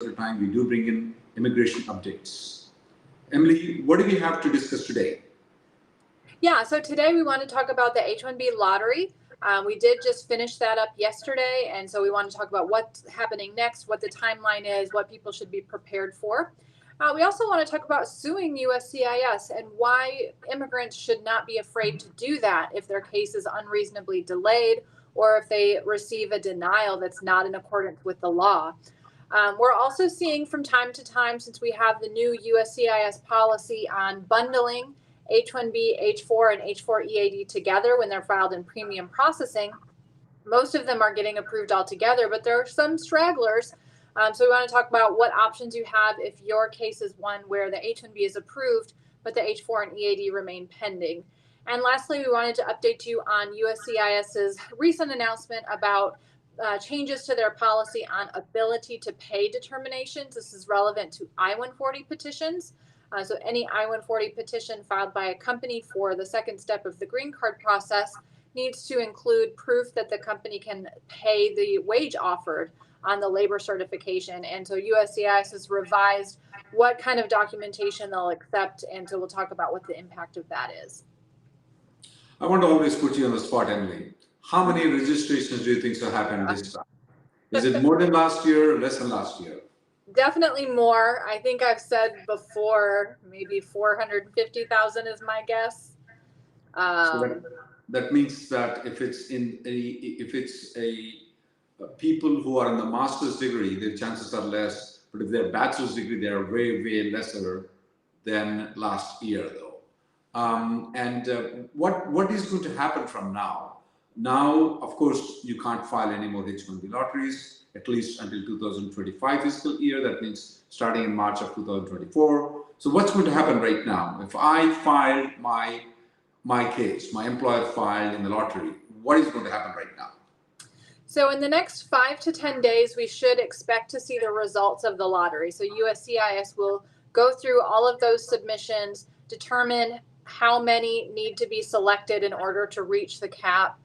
the time, we do bring in immigration updates. Emily, what do we have to discuss today? Yeah, so today we want to talk about the H-1B lottery. We did just finish that up yesterday, and so we want to talk about what's happening next, what the timeline is, what people should be prepared for. We also want to talk about suing USCIS and why immigrants should not be afraid to do that if their case is unreasonably delayed or if they receive a denial that's not in accordance with the law. We're also seeing from time to time, since we have the new USCIS policy on bundling H-1B, H-4, and H-4 EAD together when they're filed in premium processing. Most of them are getting approved altogether, but there are some stragglers. So we want to talk about what options you have if your case is one where the H-1B is approved, but the H-4 and EAD remain pending. And lastly, we wanted to update you on USCIS's recent announcement about changes to their policy on ability to pay determinations. This is relevant to I-140 petitions. So any I-140 petition filed by a company for the second step of the green card process needs to include proof that the company can pay the wage offered on the labor certification. And so USCIS has revised what kind of documentation they'll accept. And so we'll talk about what the impact of that is. I want to always put you on the spot, Emily. How many registrations do you think will happen this time? Is it more than last year or less than last year? Definitely more. I think I've said before, maybe 450,000 is my guess. So that means that if it's people who are in the master's degree, their chances are less. But if they're bachelor's degree, they are way, way lesser than last year, though. What is going to happen from now? Now, of course, you can't file any more H-1B lotteries, at least until 2025 fiscal year. That means starting in March of 2024. So what's going to happen right now? If I filed my case, my employer filed in the lottery, what is going to happen right now? So in the next 5 to 10 days, we should expect to see the results of the lottery. So USCIS will go through all of those submissions, determine how many need to be selected in order to reach the cap.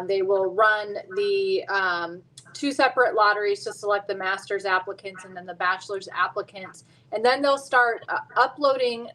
They will run the 2 separate lotteries to select the master's applicants and then the bachelor's applicants. And then they'll start uploading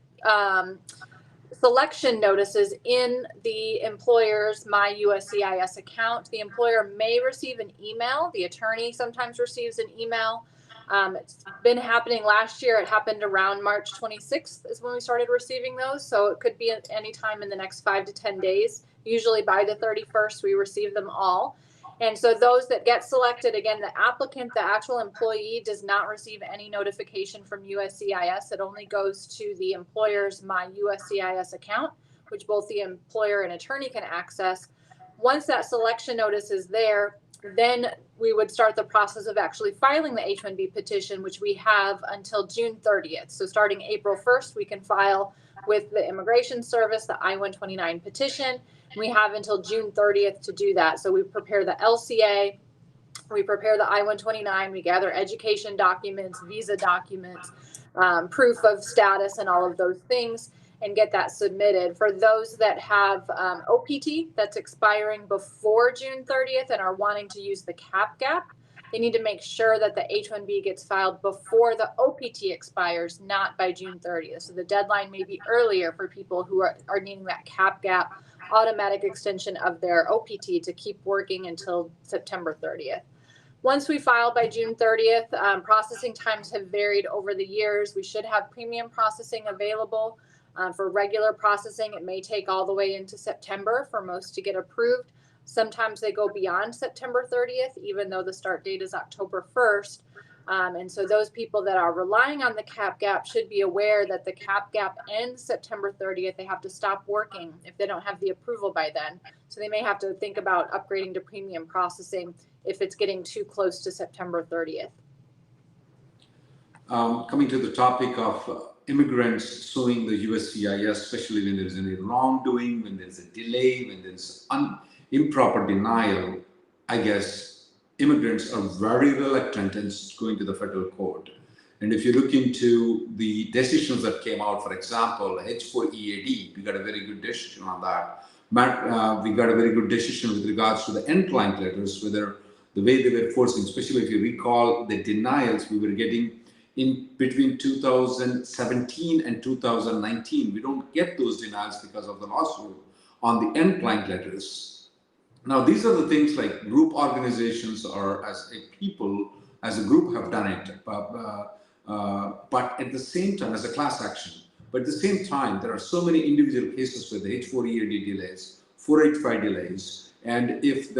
selection notices in the employer's My USCIS account. The employer may receive an email. The attorney sometimes receives an email. It's been happening last year. It happened around March 26th is when we started receiving those. So it could be at any time in the next 5 to 10 days. Usually by the 31st, we receive them all. And so those that get selected, again, the applicant, the actual employee, does not receive any notification from USCIS. It only goes to the employer's My USCIS account, which both the employer and attorney can access. Once that selection notice is there, then we would start the process of actually filing the H-1B petition, which we have until June 30th. So starting April 1st, we can file with the Immigration Service the I-129 petition. We have until June 30th to do that. So we prepare the LCA, we prepare the I-129, we gather education documents, visa documents, proof of status, and all of those things, and get that submitted. For those that have OPT that's expiring before June 30th and are wanting to use the cap gap, they need to make sure that the H-1B gets filed before the OPT expires, not by June 30th. So the deadline may be earlier for people who are needing that cap gap automatic extension of their OPT to keep working until September 30th. Once we file by June 30th, processing times have varied over the years. We should have premium processing available. For regular processing, it may take all the way into September for most to get approved. Sometimes they go beyond September 30th, even though the start date is October 1st. And so those people that are relying on the cap gap should be aware that the cap gap ends September 30th. They have to stop working if they don't have the approval by then. So they may have to think about upgrading to premium processing if it's getting too close to September 30th. Coming to the topic of immigrants suing the USCIS, especially when there is any wrongdoing, when there's a delay, when there's improper denial, I guess immigrants are very reluctant in going to the federal court. And if you look into the decisions that came out, for example, H-4 EAD, we got a very good decision on that. We got a very good decision with regards to the end client letters, whether the way they were forcing, especially if you recall the denials we were getting in between 2017 and 2019. We don't get those denials because of the lawsuit on the end client letters. Now, these are the things like group organizations or as a people, as a group have done it. But at the same time, as a class action, but at the same time, there are so many individual cases with the H-4 EAD delays, 485 delays, and if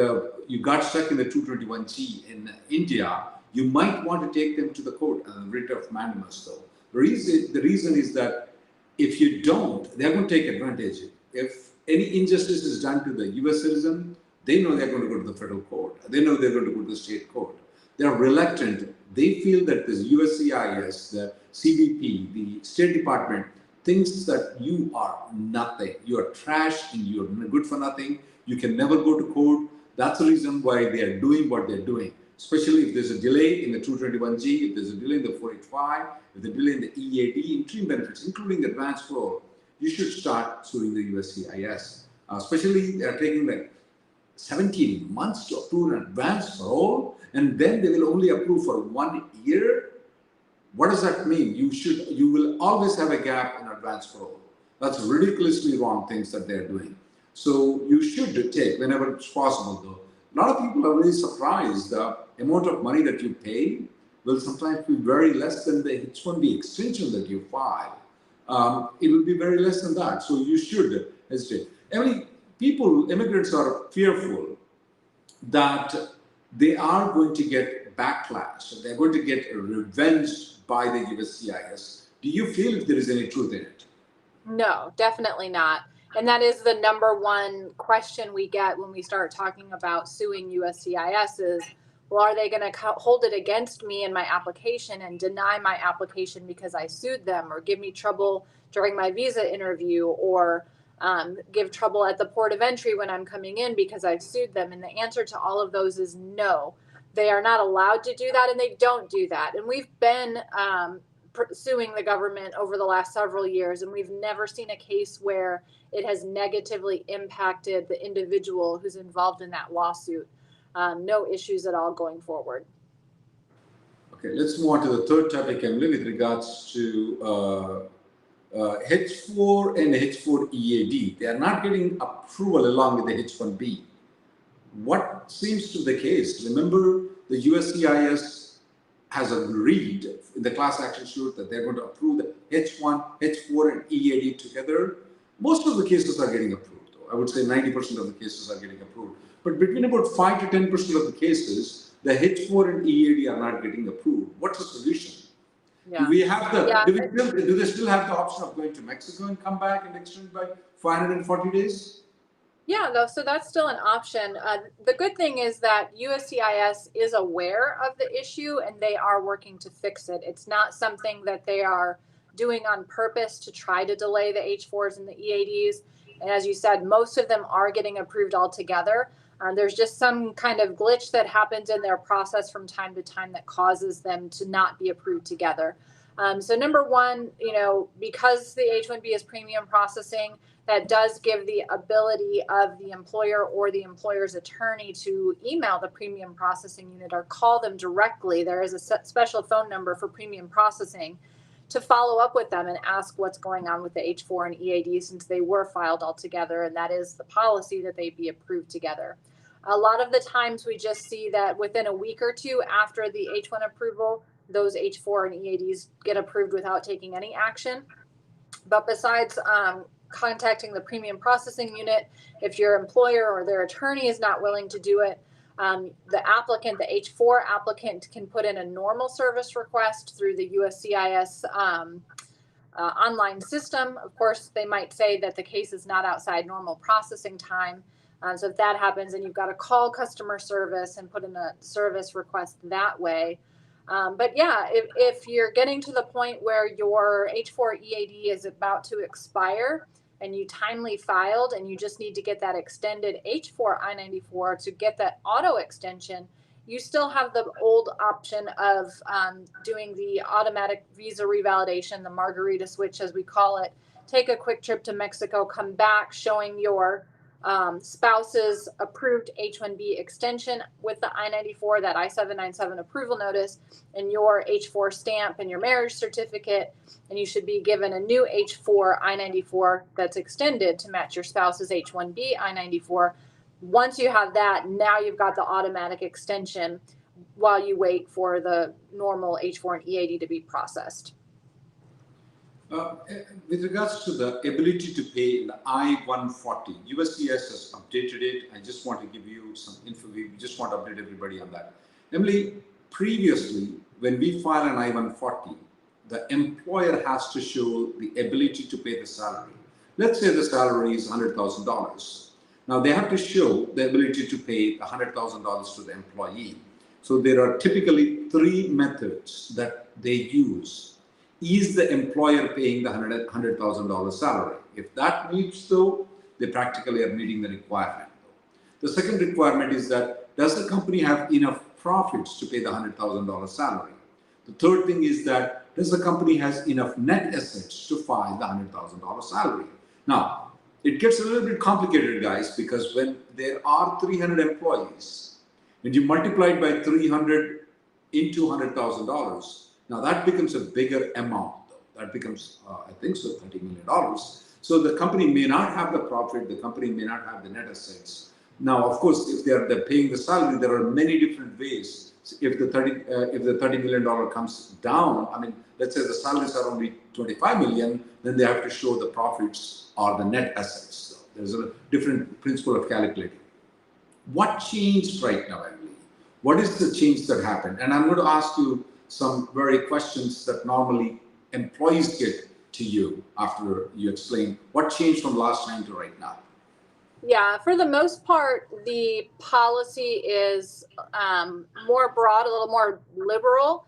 you got stuck in the 221G in India, you might want to take them to the court and writ of mandamus. Though the reason is that if you don't, they're going to take advantage. If any injustice is done to the U.S. citizen, they know they're going to go to the federal court. They know they're going to go to the state court. They're reluctant. They feel that this USCIS, the CBP, the State Department thinks that you are nothing. You are trash and you're good for nothing. You can never go to court. That's the reason why they are doing what they're doing. Especially if there's a delay in the 221G, if there's a delay in the 485, if there's a delay in the EAD, interim benefits, including advance parole, you should start suing the USCIS. Especially they are taking like 17 months to approve an advance parole, and then they will only approve for 1 year. What does that mean? You will always have a gap in advance parole. That's ridiculously wrong things that they're doing. So you should take, whenever it's possible though. A lot of people are really surprised. The amount of money that you pay will sometimes be very less than the H-1B extension that you file. It will be very less than that. So you should hesitate. Immigrants are fearful that they are going to get backlash. They're going to get revenge by the USCIS. Do you feel if there is any truth in it? No, definitely not. And that is the number one question we get when we start talking about suing USCIS is, well, are they going to hold it against me in my application and deny my application because I sued them, or give me trouble during my visa interview, or give trouble at the port of entry when I'm coming in because I've sued them? And the answer to all of those is no. They are not allowed to do that, and they don't do that. And we've been suing the government over the last several years, and we've never seen a case where it has negatively impacted the individual who's involved in that lawsuit. No issues at all going forward. Okay, let's move on to the third topic, Emily, with regards to H4 and H4 EAD. They are not getting approval along with the H-1B. What seems to be the case? Remember, the USCIS has agreed in the class action suit that they're going to approve the H1, H4, and EAD together. Most of the cases are getting approved, though. I would say 90% of the cases are getting approved. But between about 5 to 10% of the cases, the H4 and EAD are not getting approved. What's the solution? Yeah. Do we have do they still have the option of going to Mexico and come back and extend by 540 days? Yeah, though, so that's still an option. The good thing is that USCIS is aware of the issue and they are working to fix it. It's not something that they are doing on purpose to try to delay the H-4s and the EADs. And as you said, most of them are getting approved altogether. There's just some kind of glitch that happens in their process from time to time that causes them to not be approved together. So number one, because the H-1B is premium processing, that does give the ability of the employer or the employer's attorney to email the premium processing unit or call them directly. There is a special phone number for premium processing to follow up with them and ask what's going on with the H-4 and EAD, since they were filed all together, and that is the policy that they be approved together. A lot of the times we just see that within a week or two after the H-1 approval, those H-4 and EADs get approved without taking any action. But besides contacting the premium processing unit, if your employer or their attorney is not willing to do it, the applicant, the H-4 applicant, can put in a normal service request through the USCIS online system. Of course, they might say that the case is not outside normal processing time. So if that happens, then you've got to call customer service and put in a service request that way. But yeah, if you're getting to the point where your H-4 EAD is about to expire and you timely filed and you just need to get that extended H-4 I-94 to get that auto extension, you still have the old option of doing the automatic visa revalidation, the margarita switch as we call it. Take a quick trip to Mexico, come back showing your spouse's approved H-1B extension with the I-94, that I-797 approval notice, and your H-4 stamp and your marriage certificate, and you should be given a new H-4 I-94 that's extended to match your spouse's H-1B I-94. Once you have that, now you've got the automatic extension while you wait for the normal H-4 and EAD to be processed. With regards to the ability to pay in the I-140, USCIS has updated it. I just want to give you some info. We just want to update everybody on that. Emily, previously, when we file an I-140, the employer has to show the ability to pay the salary. Let's say the salary is $100,000. Now they have to show the ability to pay $100,000 to the employee. So there are typically three methods that they use. Is the employer paying the $100,000 salary? If that meets though, they practically are meeting the requirement. The second requirement is that does the company have enough profits to pay the $100,000 salary? The third thing is that does the company has enough net assets to file the $100,000 salary? Now, it gets a little bit complicated, guys, because when there are 300 employees, when you multiply it by 300 into $100,000, now that becomes a bigger amount. That becomes, I think so, $30 million. So the company may not have the profit, the company may not have the net assets. Now, of course, if they're paying the salary, there are many different ways. If the $30 million comes down, I mean, let's say the salaries are only $25 million, then they have to show the profits or the net assets. So there's a different principle of calculating. What changed right now, Emily? What is the change that happened? And I'm going to ask you some very questions that normally employees get to you after you explain what changed from last time to right now. Yeah, for the most part, the policy is more broad, a little more liberal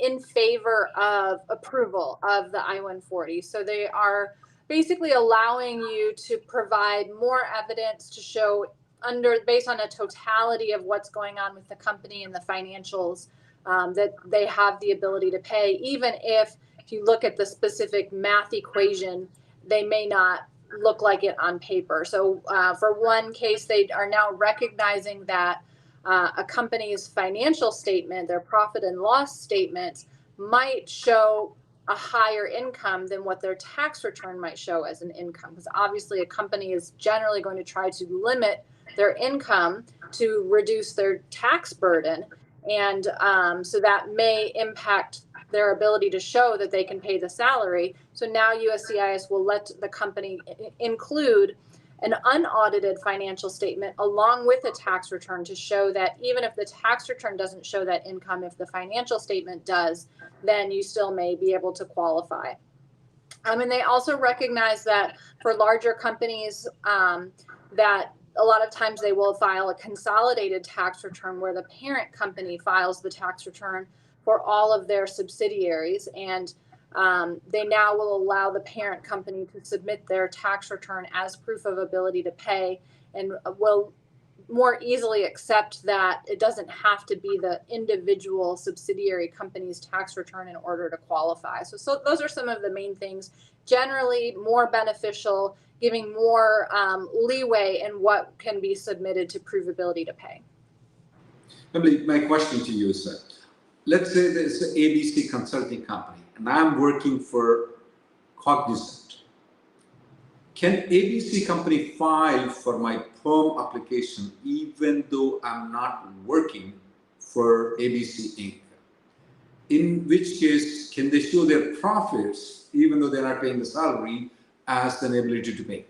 in favor of approval of the I-140. So they are basically allowing you to provide more evidence to show based on a totality of what's going on with the company and the financials, that they have the ability to pay, even if you look at the specific math equation, they may not look like it on paper. So for one case, they are now recognizing that a company's financial statement, their profit and loss statements, might show a higher income than what their tax return might show as an income. Because obviously a company is generally going to try to limit their income to reduce their tax burden. And so that may impact their ability to show that they can pay the salary. So now USCIS will let the company include an unaudited financial statement along with a tax return to show that even if the tax return doesn't show that income, if the financial statement does, then you still may be able to qualify. And they also recognize that for larger companies, that a lot of times they will file a consolidated tax return where the parent company files the tax return for all of their subsidiaries. And they now will allow the parent company to submit their tax return as proof of ability to pay, and will more easily accept that it doesn't have to be the individual subsidiary company's tax return in order to qualify. So those are some of the main things. Generally more beneficial, giving more leeway in what can be submitted to provability to pay. Emily, my question to you is that, let's say there's an ABC consulting company and I'm working for Cognizant. Can ABC company file for my perm application even though I'm not working for ABC Inc.? In which case, can they show their profits even though they're not paying the salary as an ability to pay?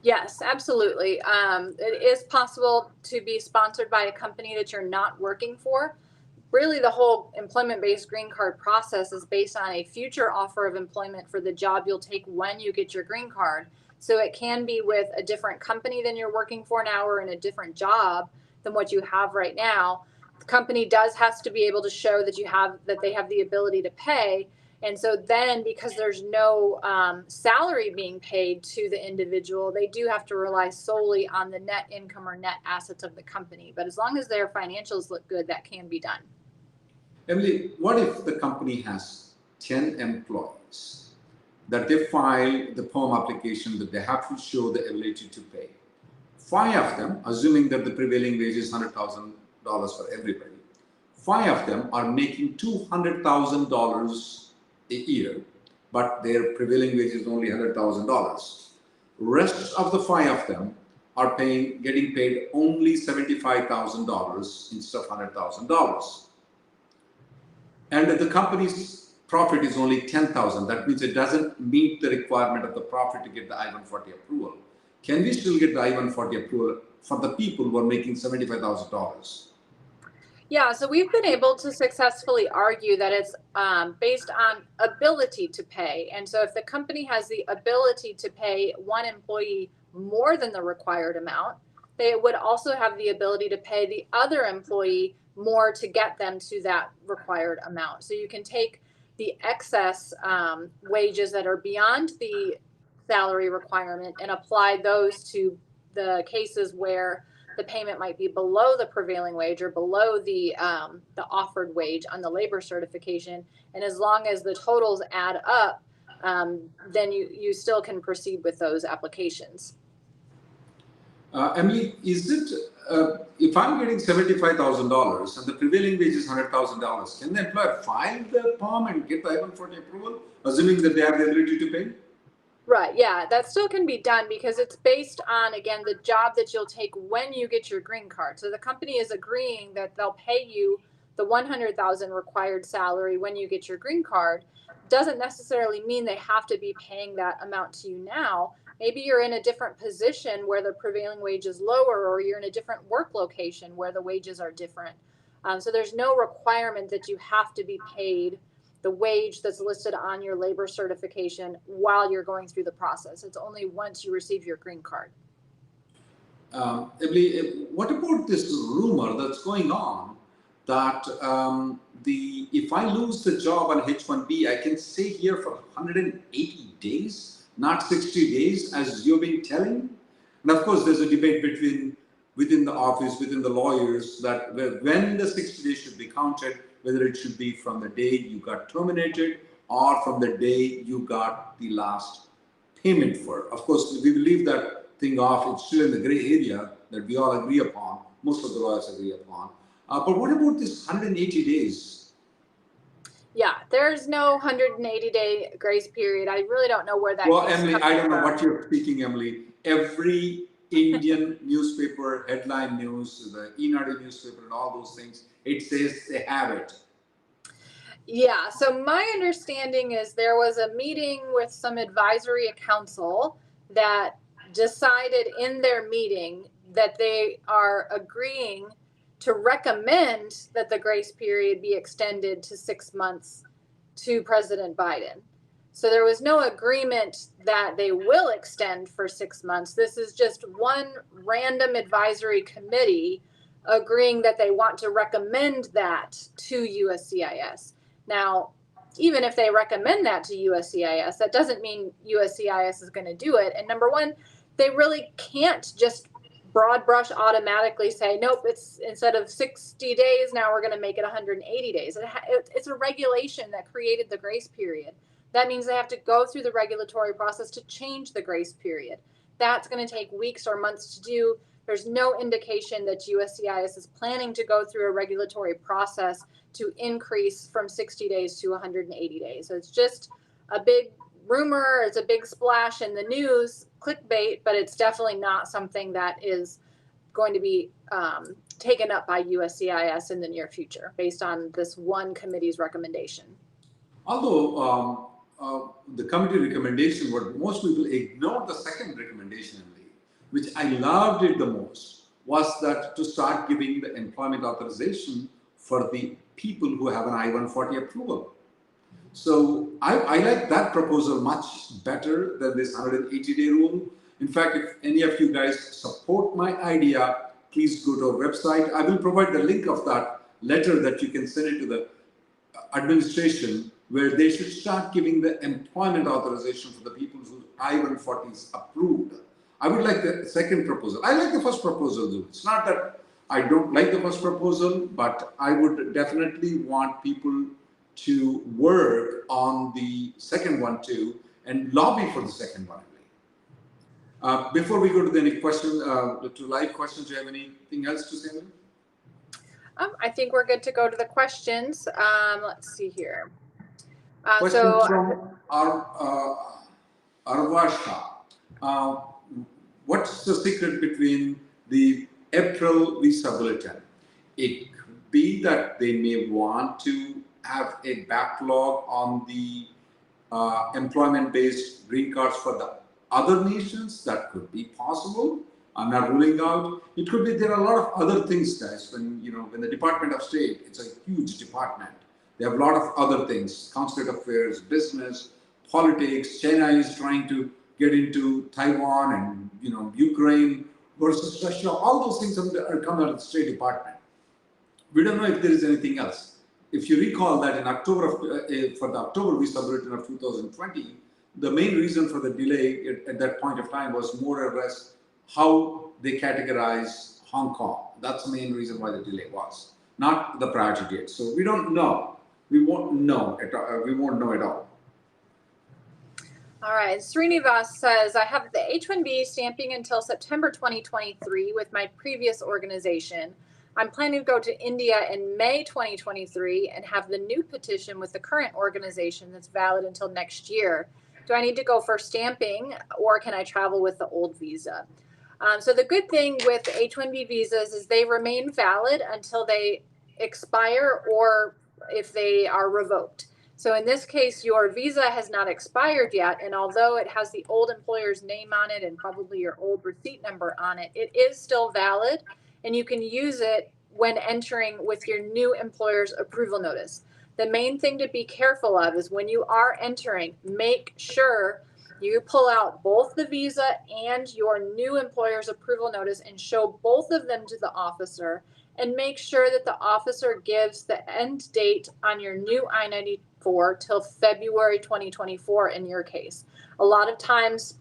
Yes, absolutely. It is possible to be sponsored by a company that you're not working for. Really, the whole employment-based green card process is based on a future offer of employment for the job you'll take when you get your green card. So it can be with a different company than you're working for now, or in a different job than what you have right now. The company has to be able to show that they have the ability to pay. And so then, because there's no salary being paid to the individual, they do have to rely solely on the net income or net assets of the company. But as long as their financials look good, that can be done. Emily, what if the company has 10 employees that they file the perm application that they have to show the ability to pay? 5 of them, assuming that the prevailing wage is $100,000 for everybody, 5 of them are making $200,000 a year, but their prevailing wage is only $100,000. Rest of the 5 of them are getting paid only $75,000 instead of $100,000. And the company's profit is only $10,000. That means it doesn't meet the requirement of the profit to get the I-140 approval. Can we still get the I-140 approval for the people who are making $75,000? Yeah, so we've been able to successfully argue that it's based on ability to pay. And so if the company has the ability to pay one employee more than the required amount, they would also have the ability to pay the other employee more to get them to that required amount. So you can take the excess wages that are beyond the salary requirement and apply those to the cases where the payment might be below the prevailing wage or below the offered wage on the labor certification. And as long as the totals add up, then you still can proceed with those applications. Emily, is it, if I'm getting $75,000 and the prevailing wage is $100,000, can the employer file the form and get the I-140 approval, assuming that they have the ability to pay? Right, yeah, that still can be done because it's based on, again, the job that you'll take when you get your green card. So the company is agreeing that they'll pay you the $100,000 required salary when you get your green card. Doesn't necessarily mean they have to be paying that amount to you now. Maybe you're in a different position where the prevailing wage is lower, or you're in a different work location where the wages are different. So there's no requirement that you have to be paid the wage that's listed on your labor certification while you're going through the process. It's only once you receive your green card. Emily, what about this rumor that's going on that if I lose the job on H-1B, I can stay here for 180 days, not 60 days, as you've been telling? And of course, there's a debate within the office, within the lawyers, that when the 60 days should be counted, whether it should be from the day you got terminated or from the day you got the last payment for. Of course, we will leave that thing off. It's still in the gray area that we all agree upon. Most of the lawyers agree upon. But what about this 180 days? Yeah, there's no 180-day grace period. I really don't know where that. Well, Emily, I don't know what you're speaking, Emily. Every Indian newspaper, headline news, the EADs newspaper, and all those things, it says they have it. Yeah, so my understanding is there was a meeting with some advisory council that decided in their meeting that they are agreeing to recommend that the grace period be extended to 6 months to President Biden. So there was no agreement that they will extend for 6 months. This is just one random advisory committee agreeing that they want to recommend that to USCIS. Now, even if they recommend that to USCIS, that doesn't mean USCIS is going to do it. And number one, they really can't just broad brush automatically say, nope, it's instead of 60 days, now we're going to make it 180 days. It's a regulation that created the grace period. That means they have to go through the regulatory process to change the grace period. That's going to take weeks or months to do. There's no indication that USCIS is planning to go through a regulatory process to increase from 60 days to 180 days. So it's just a big rumor, it's a big splash in the news, clickbait, but it's definitely not something that is going to be taken up by USCIS in the near future based on this one committee's recommendation. Although the committee recommendation, what most people ignore the second recommendation, which I loved it the most, was that to start giving the employment authorization for the people who have an I-140 approval. So I like that proposal much better than this 180-day rule. In fact, if any of you guys support my idea, please go to our website. I will provide the link of that letter that you can send it to the administration, where they should start giving the employment authorization for the people whose I-140 is approved. I would like the second proposal. I like the first proposal too. It's not that I don't like the first proposal, but I would definitely want people to work on the second one too and lobby for the second one. Before we go to the next question, to live questions, do you have anything else to say? I think we're good to go to the questions. Let's see here. Question from Arvasha. What's the secret between the April visa bulletin? It could be that they may want to have a backlog on the employment-based green cards for the other nations. That could be possible. I'm not ruling out. It could be there are a lot of other things, guys. When the Department of State, it's a huge department. They have a lot of other things: consulate affairs, business, politics. China is trying to get into Taiwan and Ukraine versus Russia. All those things are coming out of the State Department. We don't know if there is anything else. If you recall that in October for the October visa bulletin of 2020, the main reason for the delay at that point of time was more or less how they categorize Hong Kong. That's the main reason why the delay was, not the priority date. So we don't know. We won't know at all. We won't know at all. All right. Srinivas says, I have the H-1B stamping until September 2023 with my previous organization. I'm planning to go to India in May 2023 and have the new petition with the current organization that's valid until next year. Do I need to go for stamping, or can I travel with the old visa? So the good thing with H-1B visas is they remain valid until they expire or if they are revoked. So in this case, your visa has not expired yet, and although it has the old employer's name on it and probably your old receipt number on it, it is still valid, and you can use it when entering with your new employer's approval notice. The main thing to be careful of is when you are entering, make sure you pull out both the visa and your new employer's approval notice and show both of them to the officer, and make sure that the officer gives the end date on your new I-94 till February 2024 in your case. A lot of times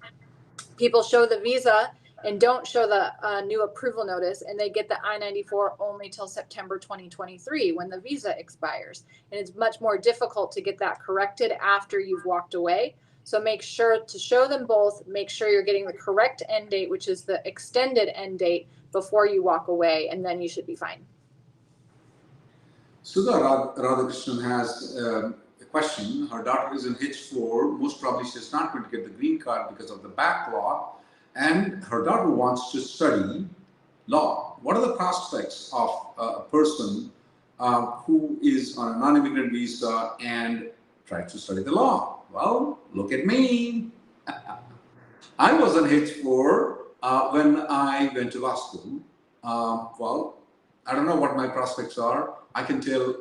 people show the visa and don't show the new approval notice, and they get the I-94 only till September 2023 when the visa expires. And it's much more difficult to get that corrected after you've walked away. So make sure to show them both, make sure you're getting the correct end date, which is the extended end date, before you walk away, and then you should be fine. Sudha Radhakrishnan has a question. Her daughter is in H4. Most probably she's not going to get the green card because of the backlog, and her daughter wants to study law. What are the prospects of a person who is on a non-immigrant visa and tries to study the law? Well, look at me. I was on H4 when I went to law school. Well, I don't know what my prospects are. I can tell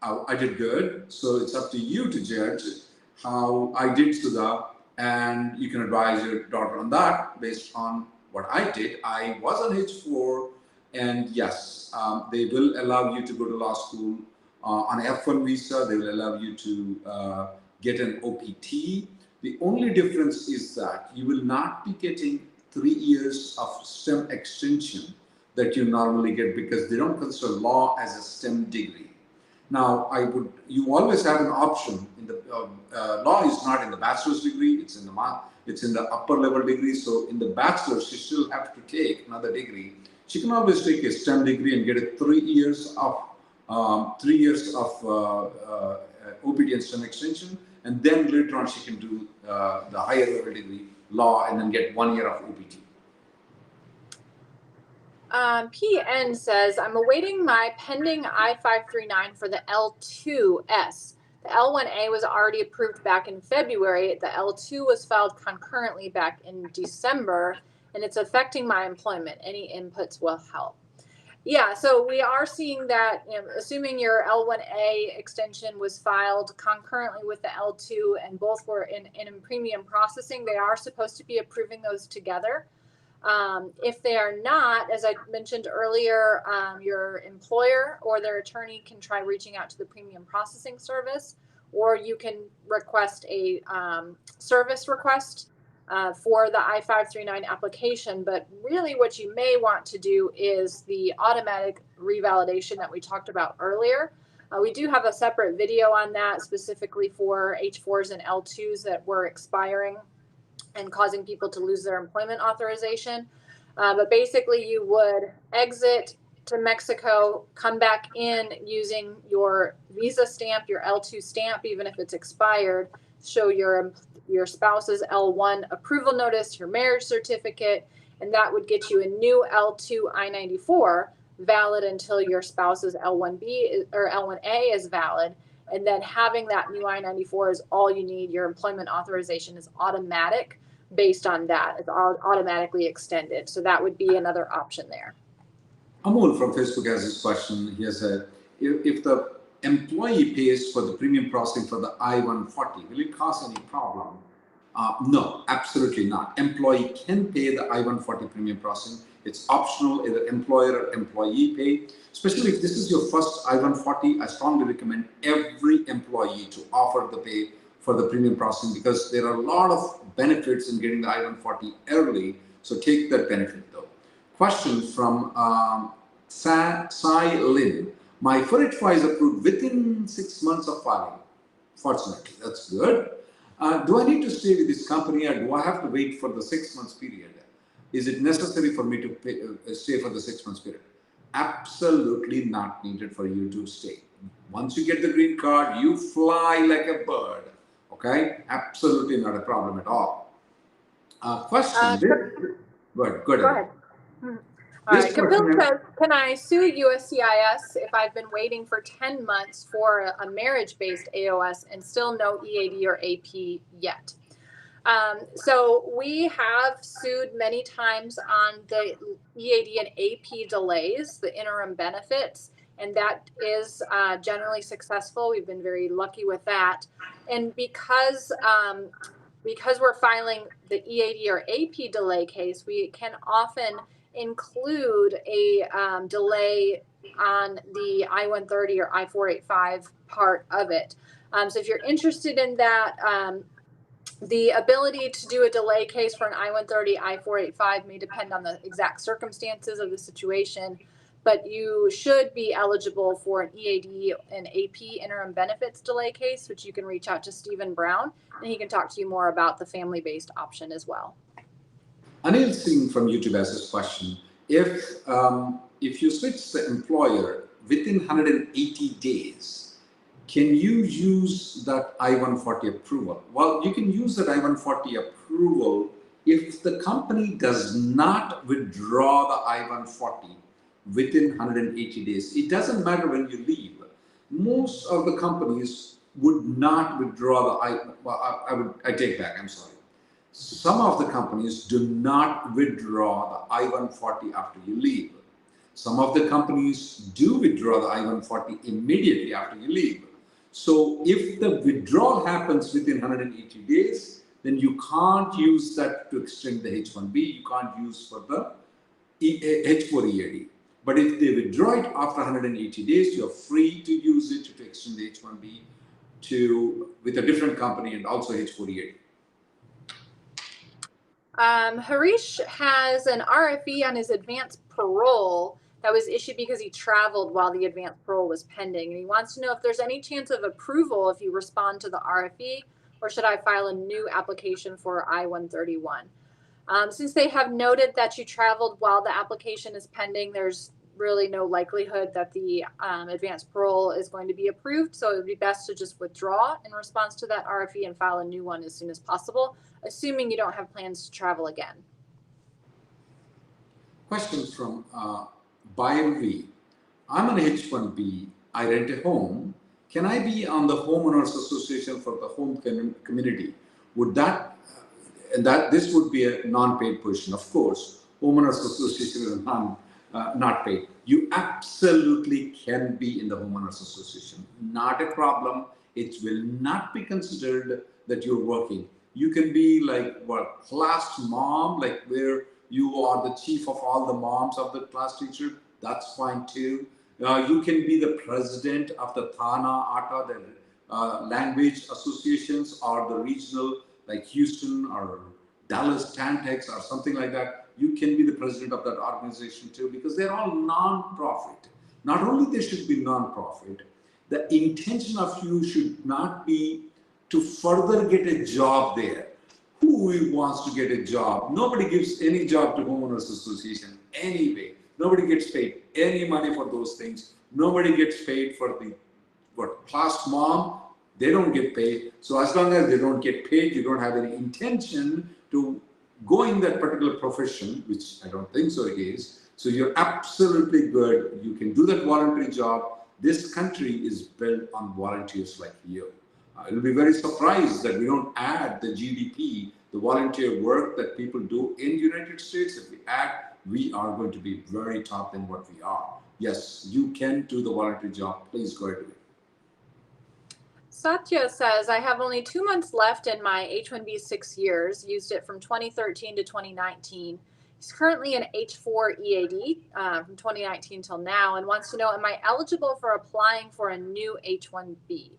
I did good. So it's up to you to judge how I did, Sudha, and you can advise your daughter on that based on what I did. I was on H4, and yes, they will allow you to go to law school on F1 visa. They will allow you to get an OPT. The only difference is that you will not be getting 3 years of STEM extension that you normally get, because they don't consider law as a STEM degree. Now, you always have an option. In the law is not in the bachelor's degree; it's in the upper level degree. So, in the bachelor's, she still have to take another degree. She can always take a STEM degree and get a 3 years of OPT and STEM extension, and then later on she can do the higher level degree, law, and then get 1 year of OPT. PN says, I'm awaiting my pending I-539 for the L2S. The L1A was already approved back in February. The L2 was filed concurrently back in December, and it's affecting my employment. Any inputs will help. Yeah, so we are seeing that, assuming your L1A extension was filed concurrently with the L2 and both were in premium processing, they are supposed to be approving those together. If they are not, as I mentioned earlier, your employer or their attorney can try reaching out to the premium processing service, or you can request a service request for the I-539 application. But really what you may want to do is the automatic revalidation that we talked about earlier. We do have a separate video on that specifically for H4s and L2s that were expiring. and causing people to lose their employment authorization. But basically, you would exit to Mexico, come back in using your visa stamp, your L2 stamp, even if it's expired, show your spouse's L1 approval notice, your marriage certificate, and that would get you a new L2 I-94 valid until your spouse's L1B or L1A is valid. And then having that new I-94 is all you need. Your employment authorization is automatic based on that. It's automatically extended. So that would be another option there. Amol from Facebook has this question. He has said, if the employee pays for the premium processing for the I-140, will it cause any problem? No, absolutely not. Employee can pay the I-140 premium processing. It's optional, either employer or employee pay. Especially if this is your first I-140, I strongly recommend every employee to offer the pay for the premium processing, because there are a lot of benefits in getting the I-140 early. So take that benefit though. Question from Sai Lin. My 485 is approved within 6 months of filing. Fortunately, that's good. Do I need to stay with this company, or do I have to wait for the 6 months period? Is it necessary for me to stay for the 6 months period? Absolutely not needed for you to stay. Once you get the green card, you fly like a bird. Okay? Absolutely not a problem at all. Question. Go ahead. All right, Kapil says, can I sue USCIS if I've been waiting for 10 months for a marriage-based AOS and still no EAD or AP yet? So we have sued many times on the EAD and AP delays, the interim benefits, and that is generally successful. We've been very lucky with that. And because we're filing the EAD or AP delay case, we can often include a delay on the I-130 or I-485 part of it. So if you're interested in that, the ability to do a delay case for an I-130, I-485 may depend on the exact circumstances of the situation, but you should be eligible for an EAD and AP interim benefits delay case, which you can reach out to Stephen Brown, and he can talk to you more about the family-based option as well. Anil Singh from YouTube has this question. If you switch the employer within 180 days, can you use that I-140 approval? Well, you can use that I-140 approval if the company does not withdraw the I-140 within 180 days. It doesn't matter when you leave. Most of the companies would not withdraw the I take back, I'm sorry. Some of the companies do not withdraw the I-140 after you leave. Some of the companies do withdraw the I-140 immediately after you leave. So if the withdrawal happens within 180 days, then you can't use that to extend the H-1B. You can't use for the H-4 EAD. But if they withdraw it after 180 days, you're free to use it to extend the H-1B with a different company and also H-4 EAD. Harish has an RFE on his advanced parole that was issued because he traveled while the advanced parole was pending. And he wants to know if there's any chance of approval if you respond to the RFE, or should I file a new application for I-131? Since they have noted that you traveled while the application is pending, there's really no likelihood that the advanced parole is going to be approved. So it would be best to just withdraw in response to that RFE and file a new one as soon as possible, assuming you don't have plans to travel again. Question from Byron V. I'm on H-1B. I rent a home. Can I be on the homeowners association for the home community? Would this would be a non-paid position? Of course, homeowners association is not paid. You absolutely can be in the homeowners association. Not a problem. It will not be considered that you're working. You can be like what, class mom, like where you are the chief of all the moms of the class teacher. That's fine too. You can be the president of the Thana, ATA, the language associations, or the regional like Houston or Dallas Tantex or something like that. You can be the president of that organization too, because they're all non-profit. Not only they should be non-profit, the intention of you should not be to further get a job there. Who wants to get a job? Nobody gives any job to homeowners association anyway. Nobody gets paid any money for those things. Nobody gets paid for the class mom. They don't get paid. So as long as they don't get paid, you don't have any intention to go in that particular profession, which I don't think so it is. So you're absolutely good. You can do that voluntary job. This country is built on volunteers like you. You'll be very surprised that we don't add the GDP, the volunteer work that people do in the United States. If we add, we are going to be very top in what we are. Yes, you can do the voluntary job. Please go ahead. Satya says, I have only 2 months left in my H-1B 6 years, used it from 2013 to 2019. He's currently an H-4 EAD from 2019 till now and wants to know, am I eligible for applying for a new H-1B?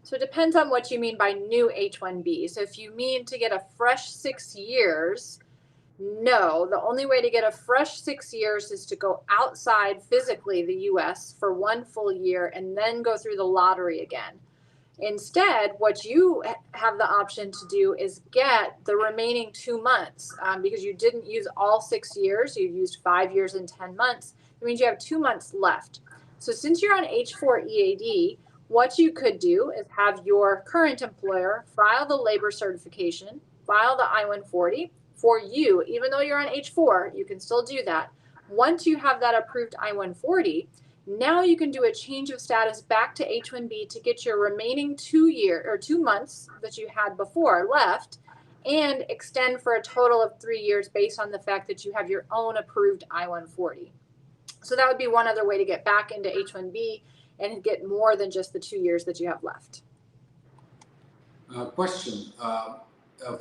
So it depends on what you mean by new H-1B. So if you mean to get a fresh 6 years, no. The only way to get a fresh 6 years is to go outside physically the US for 1 full year and then go through the lottery again. Instead, what you have the option to do is get the remaining 2 months because you didn't use all 6 years. You used 5 years and 10 months. It means you have 2 months left. So since you're on H-4 EAD, what you could do is have your current employer file the labor certification, file the I-140 for you. Even though you're on H-4, you can still do that. Once you have that approved I-140, now you can do a change of status back to H-1B to get your remaining 2 months that you had before left and extend for a total of 3 years based on the fact that you have your own approved I-140. So that would be one other way to get back into H-1B and get more than just the 2 years that you have left. Question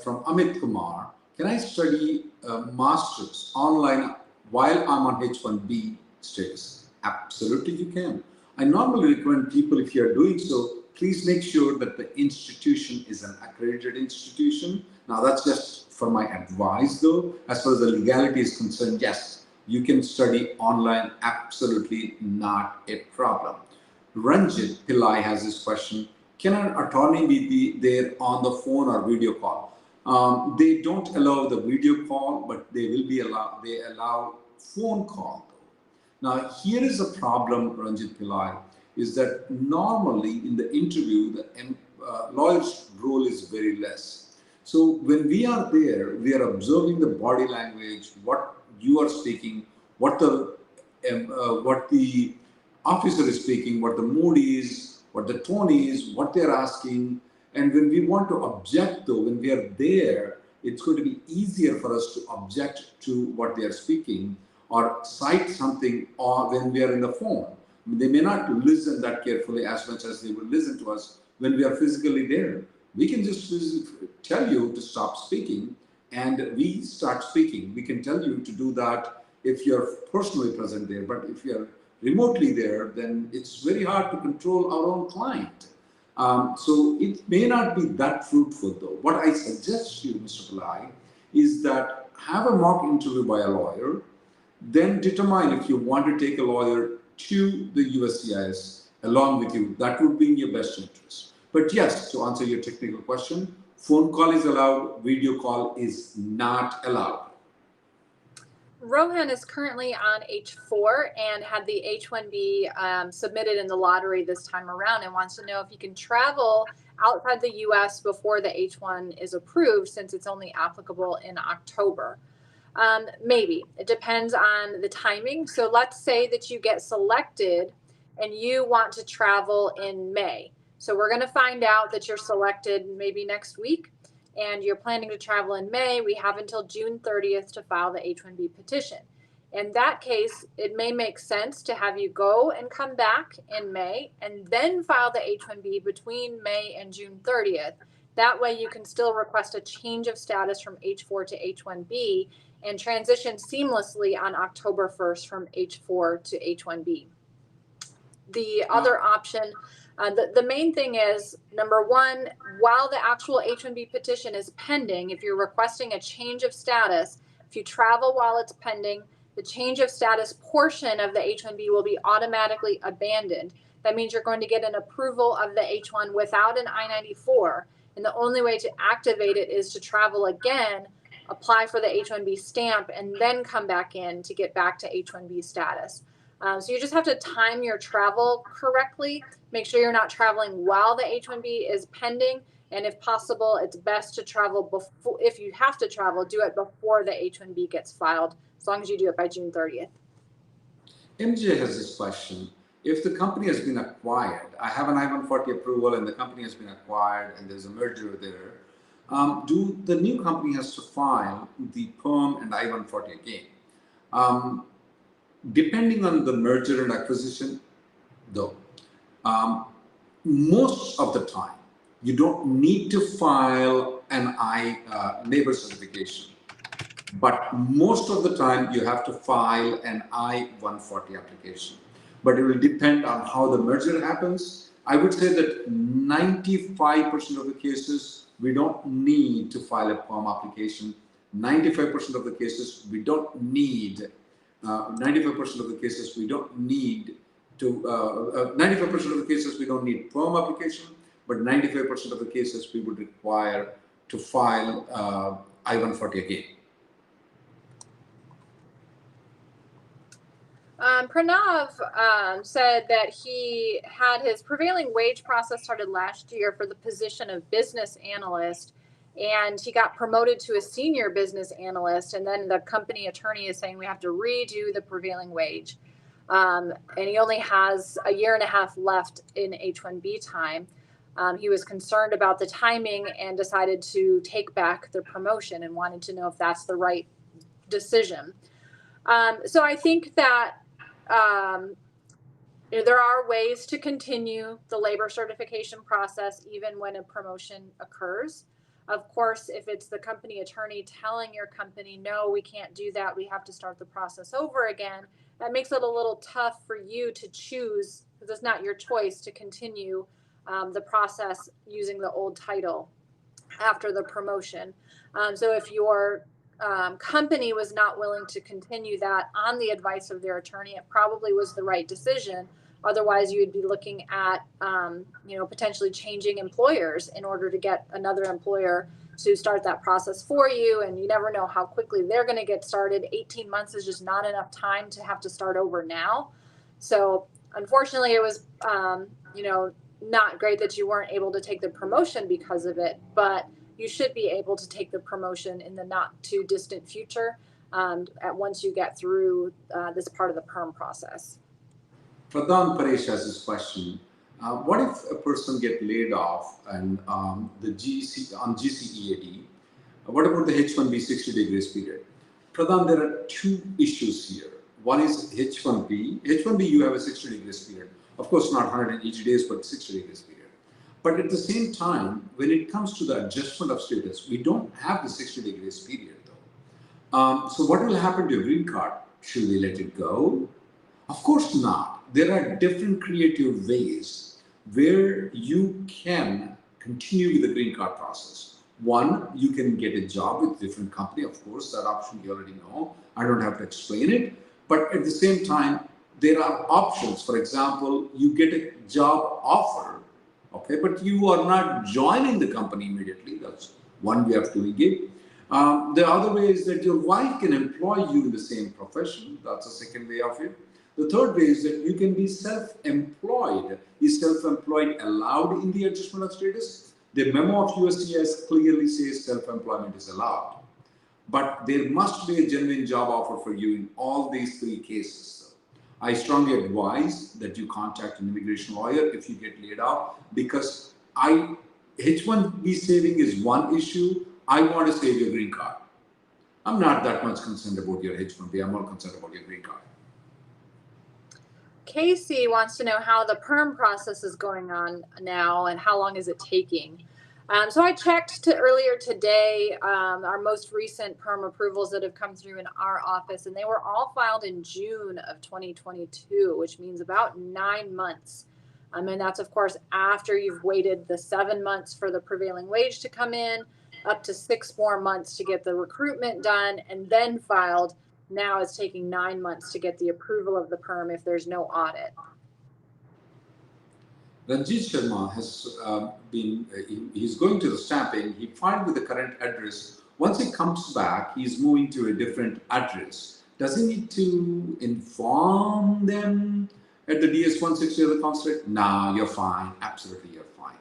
from Amit Kumar. Can I study master's online while I'm on H-1B status? Absolutely, you can. I normally recommend people, if you're doing so, please make sure that the institution is an accredited institution. Now, that's just for my advice, though. As far as the legality is concerned, yes, you can study online, absolutely not a problem. Ranjit Pillai has this question. Can an attorney be there on the phone or video call? They don't allow the video call, but they allow phone call. Now, here is a problem, Ranjit Pillai, is that normally in the interview, the lawyer's role is very less. So when we are there, we are observing the body language, what you are speaking, what the officer is speaking, what the mood is, what the tone is, what they're asking. And when we want to object, though, when we are there, it's going to be easier for us to object to what they are speaking or cite something, or when we are in the phone. They may not listen that carefully as much as they will listen to us when we are physically there. We can just tell you to stop speaking and we start speaking. We can tell you to do that if you're personally present there, but if you're remotely there, then it's very hard to control our own client. So it may not be that fruitful, though. What I suggest to you, Mr. Pillai, is that have a mock interview by a lawyer, then determine if you want to take a lawyer to the USCIS along with you. That would be in your best interest. But yes, to answer your technical question, phone call is allowed, video call is not allowed. Rohan is currently on H-4 and had the H-1B submitted in the lottery this time around and wants to know if he can travel outside the US before the H-1 is approved, since it's only applicable in October. Maybe. It depends on the timing. So let's say that you get selected and you want to travel in May. So we're going to find out that you're selected maybe next week and you're planning to travel in May. We have until June 30th to file the H-1B petition. In that case, it may make sense to have you go and come back in May and then file the H-1B between May and June 30th. That way you can still request a change of status from H-4 to H-1B and transition seamlessly on October 1st from H-4 to H-1B. The other option, the main thing is, number one, while the actual H-1B petition is pending, if you're requesting a change of status, if you travel while it's pending, the change of status portion of the H-1B will be automatically abandoned. That means you're going to get an approval of the H-1 without an I-94. And the only way to activate it is to travel again, apply for the H-1B stamp, and then come back in to get back to H-1B status. So you just have to time your travel correctly. Make sure you're not traveling while the H-1B is pending. And if possible, it's best to travel before, if you have to travel, do it before the H-1B gets filed, as long as you do it by June 30th. MJ has this question. If the company has been acquired, I have an I-140 approval and the company has been acquired and there's a merger there, do the new company has to file the perm and I-140 again? Depending on the merger and acquisition, though, most of the time, you don't need to file an neighbor certification. But most of the time, you have to file an I-140 application. But it will depend on how the merger happens. I would say that 95% of the cases, we don't need to file a perm application. 95% of the cases, we don't need 95% of the cases we don't need to 95% of the cases we don't need perm application, but 95% of the cases we would require to file I-140 again. Pranav said that he had his prevailing wage process started last year for the position of business analyst, and he got promoted to a senior business analyst, and then the company attorney is saying we have to redo the prevailing wage. And he only has a year and a half left in H-1B time. He was concerned about the timing and decided to take back the promotion and wanted to know if that's the right decision. So I think that there are ways to continue the labor certification process even when a promotion occurs. Of course, if it's the company attorney telling your company, no, we can't do that, we have to start the process over again, that makes it a little tough for you to choose, because it's not your choice to continue the process using the old title after the promotion. So if your company was not willing to continue that on the advice of their attorney, it probably was the right decision. Otherwise, you would be looking at, potentially changing employers in order to get another employer to start that process for you. And you never know how quickly they're going to get started. 18 months is just not enough time to have to start over now. So unfortunately, it was, not great that you weren't able to take the promotion because of it, but you should be able to take the promotion in the not too distant future once you get through this part of the perm process. Pradhan Paresh has this question. What if a person gets laid off and on GCEAD? What about the H-1B 60-day grace period? Pradhan, there are two issues here. One is H-1B. H-1B, you have a 60-day grace period. Of course, not 180 days, but 60-day grace period. But at the same time, when it comes to the adjustment of status, we don't have the 60-day grace period, though. So what will happen to your green card? Should we let it go? Of course not. There are different creative ways where you can continue with the green card process. One, you can get a job with a different company. Of course, that option you already know. I don't have to explain it. But at the same time, there are options. For example, you get a job offer, okay, but you are not joining the company immediately. That's one way of doing it. The other way is that your wife can employ you in the same profession. That's the second way of it. The third way is that you can be self-employed. Is self-employed allowed in the adjustment of status? The memo of USCIS clearly says self-employment is allowed. But there must be a genuine job offer for you in all these three cases. I strongly advise that you contact an immigration lawyer if you get laid off, because H-1B saving is one issue. I want to save your green card. I'm not that much concerned about your H-1B. I'm more concerned about your green card. Casey wants to know how the perm process is going on now and how long is it taking. So I checked earlier today our most recent perm approvals that have come through in our office, and they were all filed in June of 2022, which means about 9 months. And that's, of course, after you've waited the 7 months for the prevailing wage to come in, up to 6 more months to get the recruitment done, and then filed. Now it's taking 9 months to get the approval of the perm if there's no audit. Ranjit Sharma has he's going to the stamping, he filed with the current address. Once he comes back, he's moving to a different address. Does he need to inform them at the DS-160 or the consulate? No, you're fine. Absolutely, you're fine.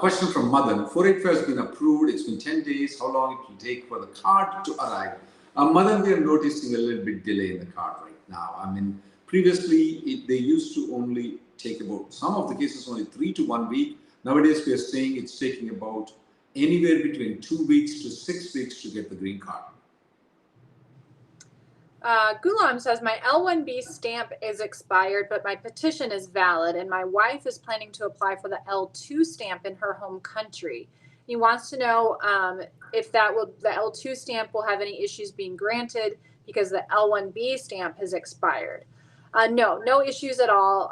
Question from Madan. 485 has been approved. It's been 10 days. How long it will take for the card to arrive? Madan, we are noticing a little bit delay in the card right now. I mean, previously, they used to only take about, some of the cases, only 3 to 1 week. Nowadays, we are saying it's taking about anywhere between 2 weeks to 6 weeks to get the green card. Gulam says, my L-1B stamp is expired, but my petition is valid, and my wife is planning to apply for the L2 stamp in her home country. He wants to know if the L2 stamp will have any issues being granted because the L-1B stamp has expired. No issues at all.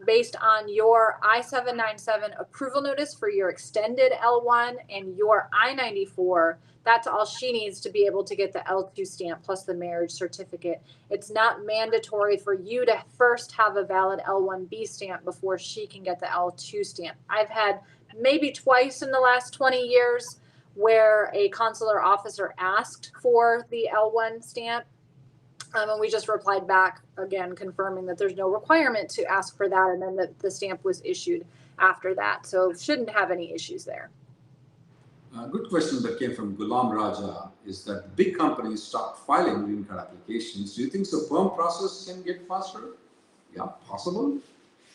Based on your I-797 approval notice for your extended L1 and your I-94, that's all she needs to be able to get the L2 stamp plus the marriage certificate. It's not mandatory for you to first have a valid L1B stamp before she can get the L2 stamp. I've had maybe twice in the last 20 years where a consular officer asked for the L1 stamp. And we just replied back again, confirming that there's no requirement to ask for that, and then the stamp was issued after that. So shouldn't have any issues there. Good question that came from Gulam Raja is that big companies stopped filing green card applications. Do you think the perm process can get faster? Yeah, possible.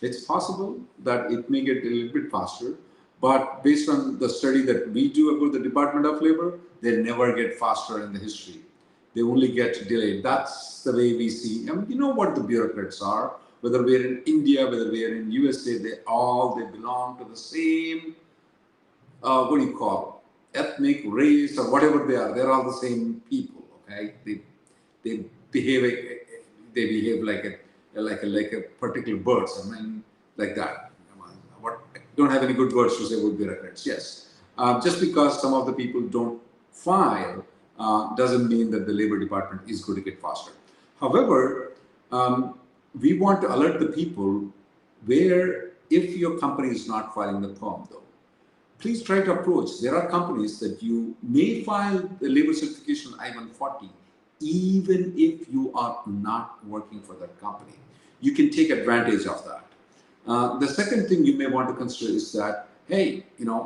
It's possible that it may get a little bit faster, but based on the study that we do about the Department of Labor, they never get faster in the history. They only get delayed. That's the way we see. And you know what the bureaucrats are, whether we're in India, whether we're in USA, they belong to the same, what do you call it? Ethnic, race, or whatever they are. They're all the same people, okay? They behave like a particular birds. I mean, like that. Don't have any good words to say about bureaucrats. Yes, just because some of the people don't file doesn't mean that the Labor Department is going to get faster. However, we want to alert the people where if your company is not filing the perm, though, please try to approach. There are companies that you may file the labor certification I-140 even if you are not working for that company. You can take advantage of that. The second thing you may want to consider is that, hey,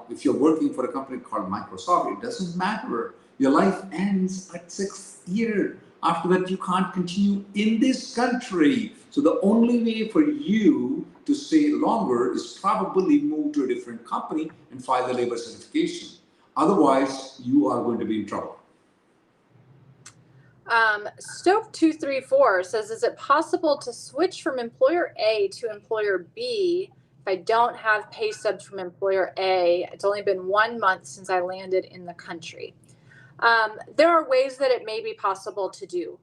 if you're working for a company called Microsoft, it doesn't matter. Your life ends at 6th year. After that, you can't continue in this country. So the only way for you to stay longer is probably move to a different company and file the labor certification. Otherwise, you are going to be in trouble. Stoke 234 says, is it possible to switch from employer A to employer B if I don't have pay stubs from employer A? It's only been 1 month since I landed in the country. There are ways that it may be possible to do.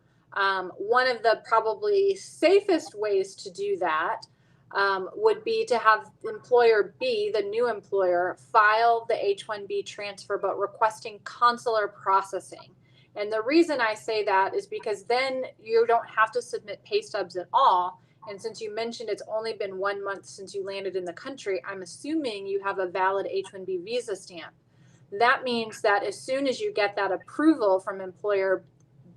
One of the probably safest ways to do that would be to have employer B, the new employer, file the H-1B transfer, but requesting consular processing. And the reason I say that is because then you don't have to submit pay stubs at all. And since you mentioned it's only been 1 month since you landed in the country, I'm assuming you have a valid H-1B visa stamp. That means that as soon as you get that approval from employer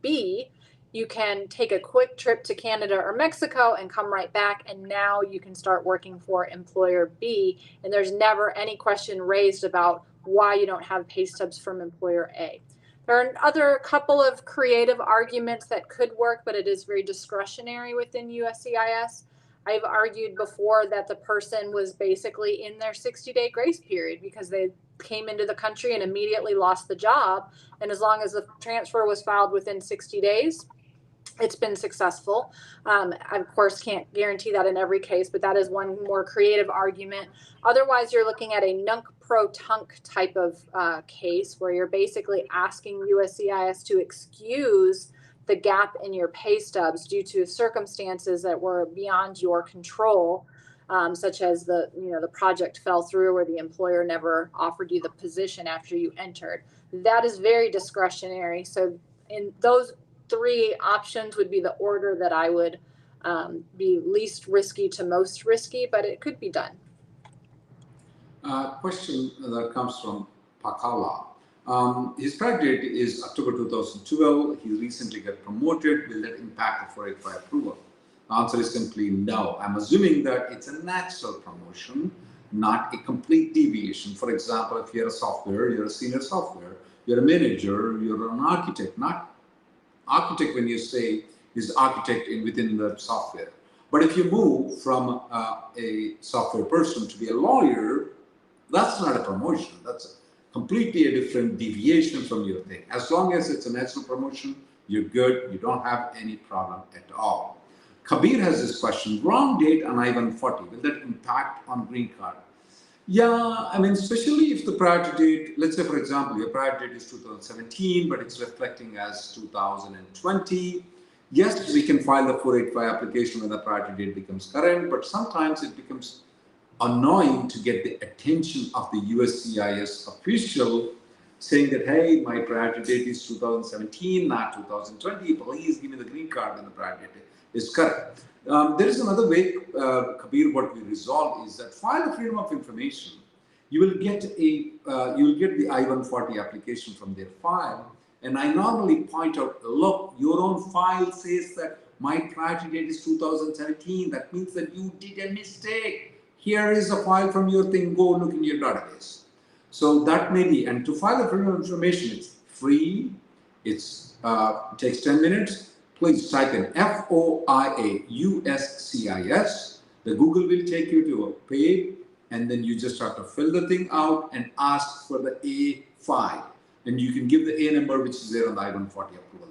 B, you can take a quick trip to Canada or Mexico and come right back. And now you can start working for employer B. And there's never any question raised about why you don't have pay stubs from employer A. There are other couple of creative arguments that could work, but it is very discretionary within USCIS. I've argued before that the person was basically in their 60-day grace period because they came into the country and immediately lost the job. And as long as the transfer was filed within 60 days, it's been successful. I, of course, can't guarantee that in every case, but that is one more creative argument. Otherwise, you're looking at a nunc-pro-tunc type of case where you're basically asking USCIS to excuse the gap in your pay stubs due to circumstances that were beyond your control, such as the project fell through or the employer never offered you the position after you entered. That is very discretionary. So in those 3 options would be the order that I would be least risky to most risky, but it could be done. Question that comes from Pakala. His start date is October 2012. He recently got promoted. Will that impact the 485 approval? The answer is simply no. I'm assuming that it's a natural promotion, not a complete deviation. For example, if you're a software, you're a senior software, you're a manager, you're an architect. Not architect when you say is architect within the software. But if you move from a software person to be a lawyer, that's not a promotion. That's completely a different deviation from your thing. As long as it's a natural promotion, you're good. You don't have any problem at all. Kabir has this question: wrong date on I-140, will that impact on green card? Yeah, I mean, especially if the priority date, let's say, for example, your priority date is 2017, but it's reflecting as 2020. Yes, we can file the 485 application when the priority date becomes current, but sometimes it becomes annoying to get the attention of the USCIS official saying that, hey, my priority date is 2017, not 2020. Please give me the green card when the priority date is correct. There is another way, Kabir, what we resolve is that file a freedom of information. You will get the I-140 application from their file, and I normally point out, look, your own file says that my priority date is 2017. That means that you did a mistake. Here is a file from your thing. Go look in your database. So that may be, and to file a freedom of information, it's free. It takes 10 minutes. Please type in FOIA USCIS. The Google will take you to a page, and then you just have to fill the thing out and ask for the A file. And you can give the A number, which is there on the I-140 approval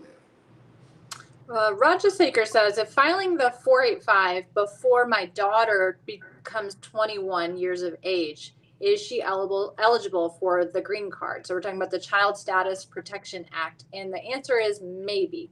there. Rajasekar says, if filing the 485 before my daughter becomes 21 years of age, is she eligible for the green card? So we're talking about the Child Status Protection Act. And the answer is maybe.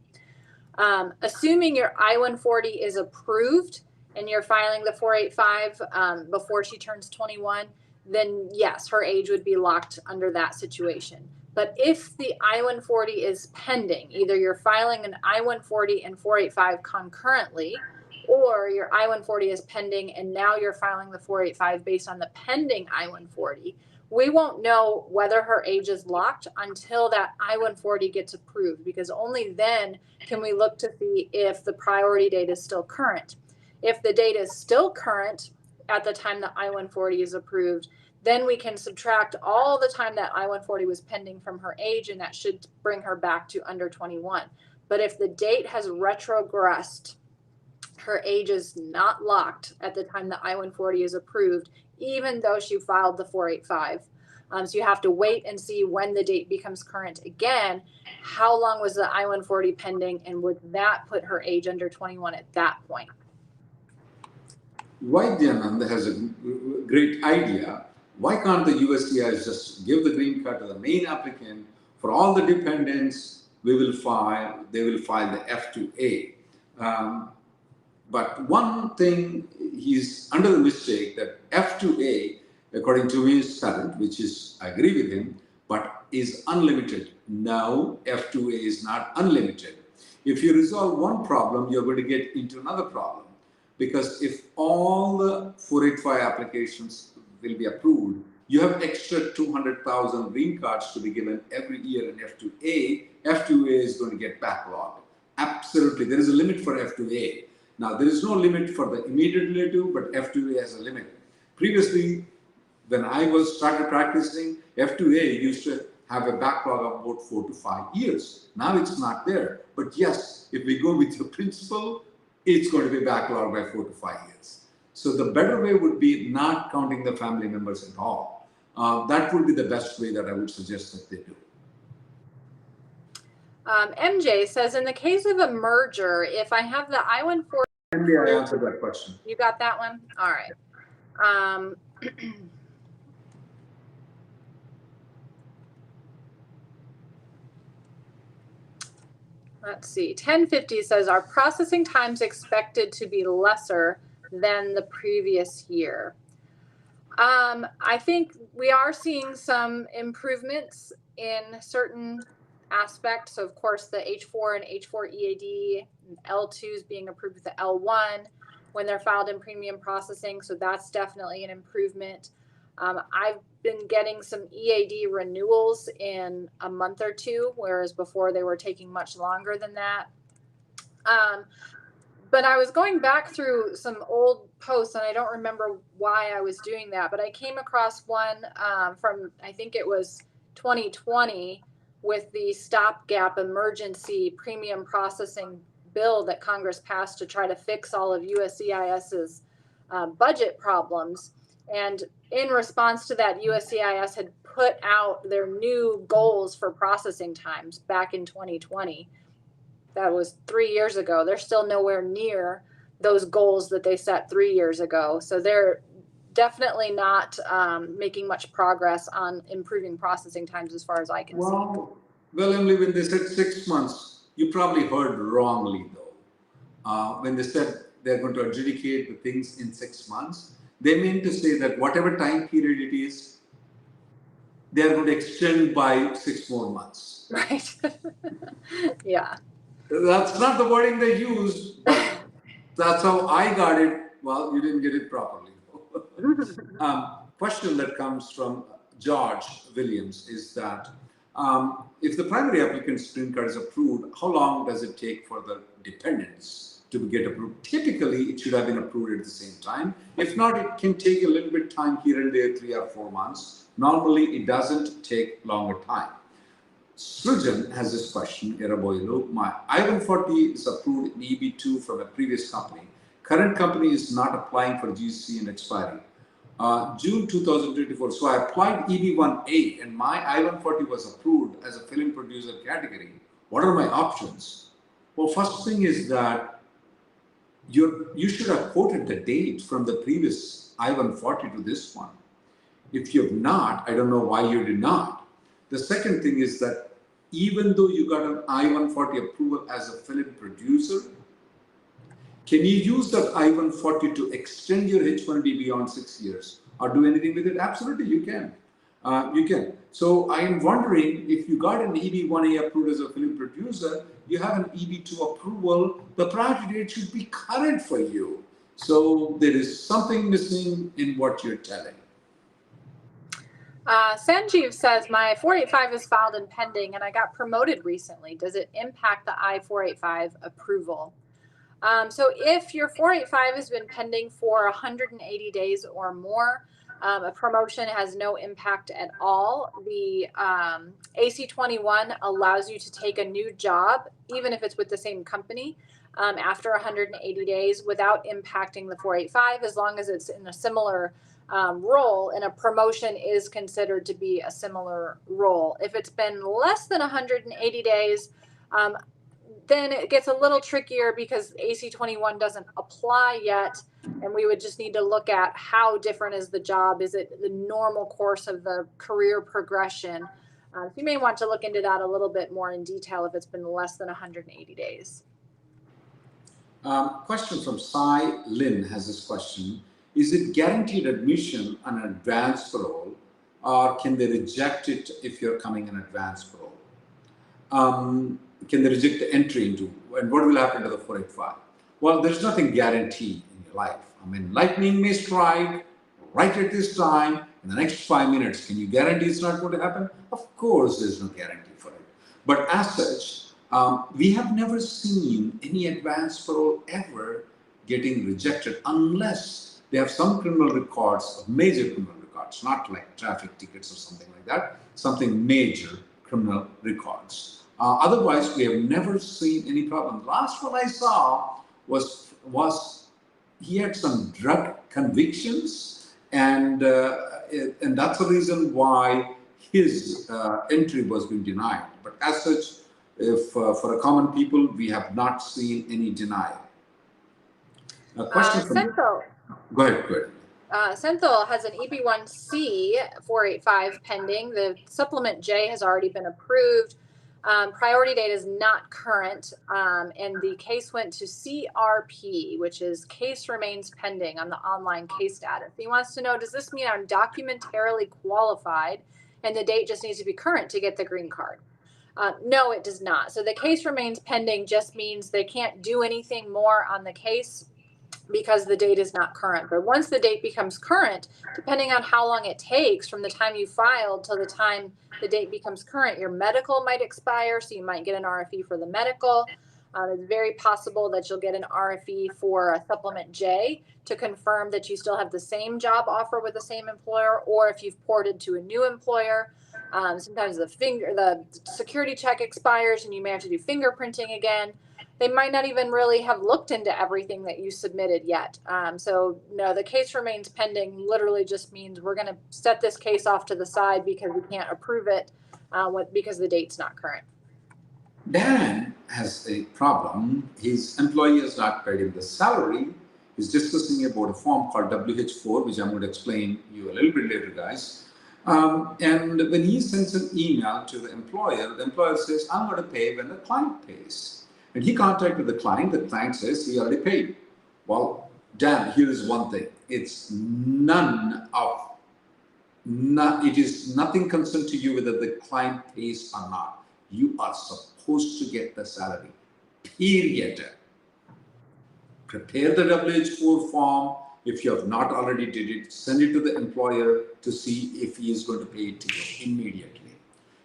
Assuming your I-140 is approved and you're filing the 485 before she turns 21, then yes, her age would be locked under that situation. But if the I-140 is pending, either you're filing an I-140 and 485 concurrently, or your I-140 is pending and now you're filing the 485 based on the pending I-140, we won't know whether her age is locked until that I-140 gets approved, because only then can we look to see if the priority date is still current. If the date is still current at the time the I-140 is approved, then we can subtract all the time that I-140 was pending from her age, and that should bring her back to under 21. But if the date has retrogressed, her age is not locked at the time the I-140 is approved, even though she filed the 485. So you have to wait and see when the date becomes current again. How long was the I-140 pending, and would that put her age under 21 at that point? Vaidyanand has a great idea. Why can't the USCIS just give the green card to the main applicant? For all the dependents, they will file the F2A. But one thing, he's under the mistake that F2A, according to me, is current, which is, I agree with him, but is unlimited. No, F2A is not unlimited. If you resolve one problem, you're going to get into another problem. Because if all the 485 applications will be approved, you have extra 200,000 green cards to be given every year in F2A. F2A is going to get backlogged. Absolutely, there is a limit for F2A. Now, there is no limit for the immediate relative, but F2A has a limit. Previously, when I started practicing, F2A used to have a backlog of about 4 to 5 years. Now it's not there. But yes, if we go with the principle, it's going to be backlogged by 4 to 5 years. So the better way would be not counting the family members at all. That would be the best way that I would suggest that they do. MJ says, in the case of a merger, if I have the I-140... MJ, I answered that question. You got that one? All right. Let's see. 1050 says, are processing times expected to be lesser than the previous year? I think we are seeing some improvements in certain aspects. So of course, the H4 and H4 EAD L2s being approved with the L1 when they're filed in premium processing. So that's definitely an improvement. I've been getting some EAD renewals in a month or two, whereas before they were taking much longer than that. But I was going back through some old posts, and I don't remember why I was doing that, but I came across one from, I think it was 2020, with the stopgap emergency premium processing bill that Congress passed to try to fix all of USCIS's budget problems. And in response to that, USCIS had put out their new goals for processing times back in 2020. That was 3 years ago. They're still nowhere near those goals that they set 3 years ago. So they're definitely not making much progress on improving processing times as far as I can see. Well, Emily, when they said 6 months, you probably heard wrongly though. When they said they're going to adjudicate the things in 6 months, they mean to say that whatever time period it is, they're going to extend by 6 more months. Right. Yeah. That's not the wording they used, but that's how I got it. Well, you didn't get it properly. Question that comes from George Williams is that if the primary applicant's green card is approved, how long does it take for the dependents to get approved? Typically, it should have been approved at the same time. If not, it can take a little bit time here and there, 3 or 4 months. Normally, it doesn't take longer time. Srujan has this question, Eraboilu. My I-140 is approved in EB2 from a previous company. Current company is not applying for GC and expiry. June 2024, so I applied EB1A and my I-140 was approved as a film producer category. What are my options? Well, first thing is that you should have quoted the date from the previous I-140 to this one. If you have not, I don't know why you did not. The second thing is that even though you got an I-140 approval as a film producer, can you use that I-140 to extend your H-1B beyond 6 years or do anything with it? Absolutely, you can. You can. So I'm wondering if you got an EB1A approved as a film producer, you have an EB2 approval, the priority date should be current for you. So there is something missing in what you're telling. Sanjeev says, my 485 is filed and pending and I got promoted recently. Does it impact the I-485 approval? So if your 485 has been pending for 180 days or more, a promotion has no impact at all. The AC-21 allows you to take a new job, even if it's with the same company, after 180 days without impacting the 485, as long as it's in a similar role, and a promotion is considered to be a similar role. If it's been less than 180 days, then it gets a little trickier because AC-21 doesn't apply yet, and we would just need to look at how different is the job. Is it the normal course of the career progression? So you may want to look into that a little bit more in detail if it's been less than 180 days. Question from Sai Lin has this question. Is it guaranteed admission on an advanced parole, or can they reject it if you're coming in advanced parole? Can they reject the entry into, and what will happen to the 485? Well, there's nothing guaranteed in your life. I mean, lightning may strike right at this time in the next 5 minutes. Can you guarantee it's not going to happen? Of course, there's no guarantee for it. But as such, we have never seen any advanced parole ever getting rejected unless they have some criminal records, major criminal records, not like traffic tickets or something like that, something major criminal records. Otherwise, we have never seen any problem. The last one I saw was he had some drug convictions, and that's the reason why his entry was being denied. But as such, if for a common people, we have not seen any denial. A question from Go ahead. Senthil has an EB1C 485 pending. The supplement J has already been approved. Priority date is not current, and the case went to CRP, which is case remains pending on the online case status. He wants to know, does this mean I'm documentarily qualified and the date just needs to be current to get the green card? No, it does not. So the case remains pending just means they can't do anything more on the case because the date is not current. But once the date becomes current, depending on how long it takes from the time you filed till the time the date becomes current, your medical might expire, so you might get an RFE for the medical. It's very possible that you'll get an RFE for a supplement J to confirm that you still have the same job offer with the same employer, or if you've ported to a new employer. Sometimes the security check expires and you may have to do fingerprinting again. They might not even really have looked into everything that you submitted yet. So no, the case remains pending literally just means we're going to set this case off to the side because we can't approve it because the date's not current. Dan has a problem. His employee has not paid him the salary. He's discussing about a form called WH4, which I'm going to explain you a little bit later, guys. And when he sends an email to the employer says, I'm going to pay when the client pays. And he contacted the client says he already paid. Well, Dan, here is one thing. It is nothing concerned to you whether the client pays or not. You are supposed to get the salary, period. Prepare the WH4 form. If you have not already did it, send it to the employer to see if he is going to pay it to you immediately.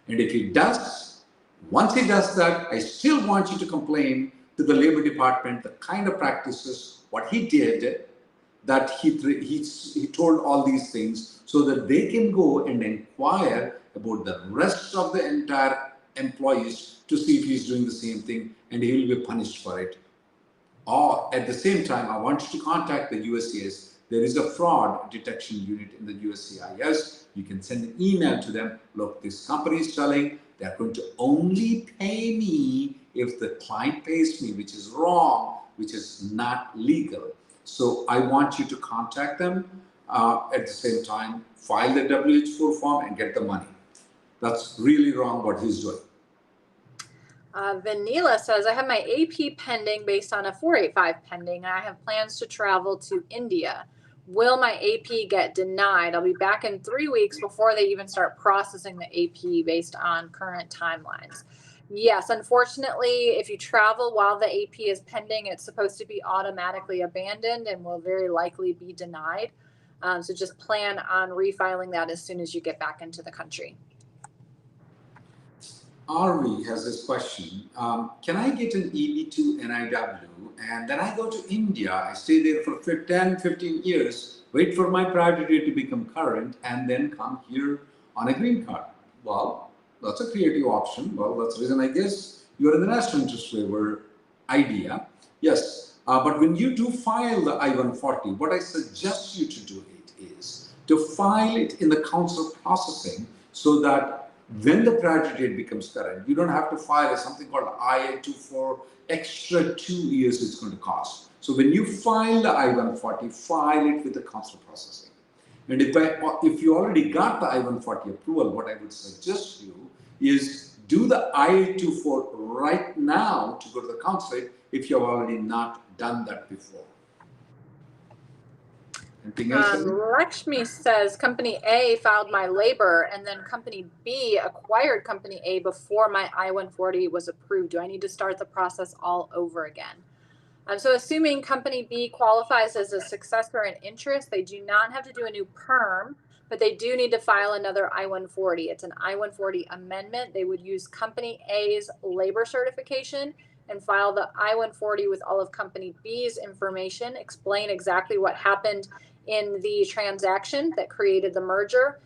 And if he does, once he does that, I still want you to complain to the Labor Department the kind of practices, what he did, that he told all these things so that they can go and inquire about the rest of the entire employees to see if he's doing the same thing and he will be punished for it. Or at the same time, I want you to contact the USCIS. There is a fraud detection unit in the USCIS. You can send an email to them. Look, this company is telling they're going to only pay me if the client pays me, which is wrong, which is not legal. So I want you to contact them at the same time, file the WH4 form and get the money. That's really wrong what he's doing. Vanilla says, I have my AP pending based on a 485 pending, and I have plans to travel to India. Will my AP get denied? I'll be back in 3 weeks before they even start processing the AP based on current timelines. Yes, unfortunately, if you travel while the AP is pending, it's supposed to be automatically abandoned and will very likely be denied. So just plan on refiling that as soon as you get back into the country. Arvi has this question. Can I get an EB2 NIW and then I go to India, I stay there for 10, 15 years, wait for my priority to become current and then come here on a green card? Well, that's a creative option. Well, that's the reason I guess you're in the national interest waiver idea. Yes, but when you do file the I-140, what I suggest you to do is to file it in the council processing so that when the priority date becomes current, you don't have to file something called IA-24 extra 2 years it's going to cost. So when you file the I-140, file it with the council processing. And if you already got the I-140 approval, what I would suggest you is do the IA-24 right now to go to the consulate if you have already not done that before. Lakshmi says company A filed my labor and then company B acquired company A before my I-140 was approved. Do I need to start the process all over again? So assuming company B qualifies as a successor in interest, they do not have to do a new perm, but they do need to file another I-140. It's an I-140 amendment. They would use company A's labor certification and file the I-140 with all of company B's information, explain exactly what happened in the transaction that created the merger.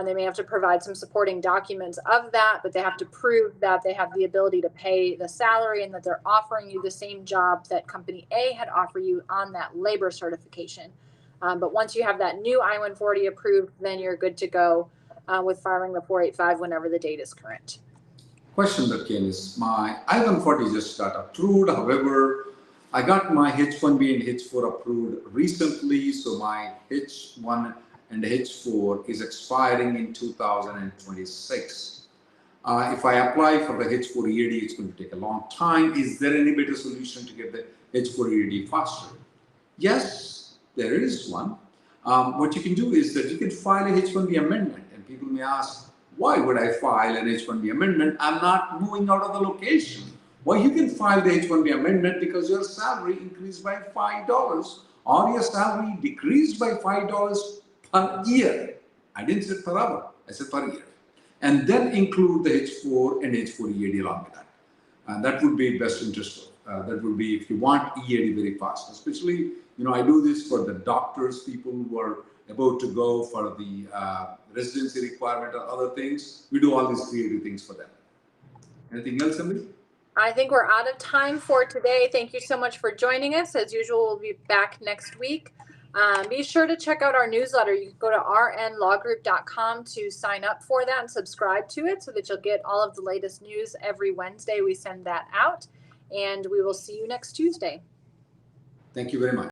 They may have to provide some supporting documents of that, but they have to prove that they have the ability to pay the salary and that they're offering you the same job that company A had offered you on that labor certification. But once you have that new I-140 approved, then you're good to go with filing the 485 whenever the date is current. Question that came is my I-140 just got approved. However, I got my H-1B and H-4 approved recently, so my H-1 and H-4 is expiring in 2026. If I apply for the H-4 EAD, it's going to take a long time. Is there any better solution to get the H-4 EAD faster? Yes, there is one. What you can do is that you can file a H-1B amendment, and people may ask, Why would I file an H-1B amendment? I'm not moving out of the location. Well, you can file the H-1B amendment because your salary increased by $5 or your salary decreased by $5 per year. I didn't say per hour, I said per year. And then include the H4 and H4 EAD along with that. And that would be best interest. That would be if you want EAD very fast. Especially, I do this for the doctors, people who are about to go for the residency requirement or other things. We do all these creative things for them. Anything else, Emily? I think we're out of time for today. Thank you so much for joining us. As usual, we'll be back next week. Be sure to check out our newsletter. You can go to rnlawgroup.com to sign up for that and subscribe to it so that you'll get all of the latest news every Wednesday. We send that out, and we will see you next Tuesday. Thank you very much.